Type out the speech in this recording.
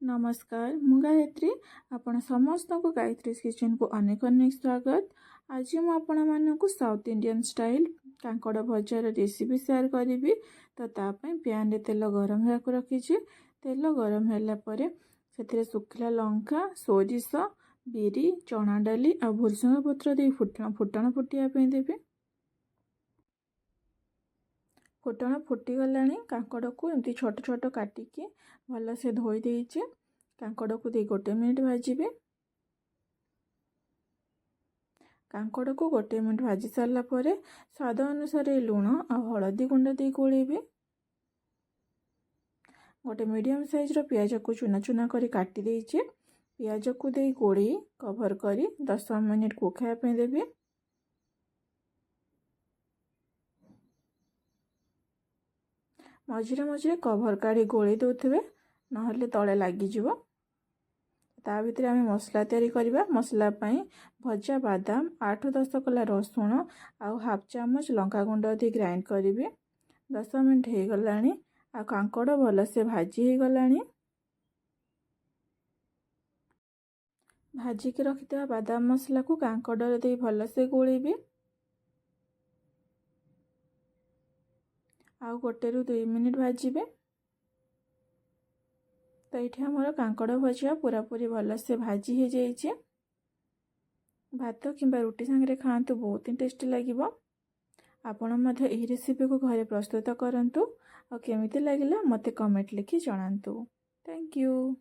नमस्कार मु गायत्री आपण समस्त को गायत्री किचन को अनेक अनेक स्वागत। आज मु आपण मानक साउथ इंडियन स्टाइल कांकड़ भजार रेसिपी शेयर करी। तो तापाई पैन रे तेल गरम होगा रखी। तेल गरम है सुखला लंका सोरिष बिरी चना डाली आ भुर्संगा पत्र दे फुटण फुटापी देवी। फुटण फुटीगला कांकड़ को एमती छोट छोट काटिकी भल से धोई देइचे। कांकड़ को दे गोटे मिनिट भाजिबे। कांकड़ को गोटे मिनिट भाजी सारा पर स्वाद अनुसार लुण आ हलदी गुंड दे गोलेबे। गोटे मीडियम साइज रो पियाज को चुना चुना करी काटी देइचे। पियाज को दे गोले कवर करी 10 मिनिट को खाया देबे। मझिरे मझिरे कवर काढ़ी गोली दौथे ना तले लगिज। ता भितर आम मसला तैयारी करवा। मसला पाई भजा बादाम 8-10 कला रसुण आ हाफ चामच लंका गुंड दे ग्राइंड करी। 10 मिनिट हो गला आ कांकड़ भल से भाजी हो गला। भाजिकी रखिथा बादाम मसला को कांकड़ दे भल से गोलेबी। आउ गोटे रु 2 मिनिट भाजिबे। तो ये आमर कांकड़ भजिया पूरा पूरी भल से भाजी हो जाइए। भात किंबा रुटी सांगे खातु बहुत ही टेस्टी लगे। आपण यह रेसिपी को घरे प्रस्तुत करंतु और केमिति लागिला मते कमेंट लिखि जणांतु। Thank you.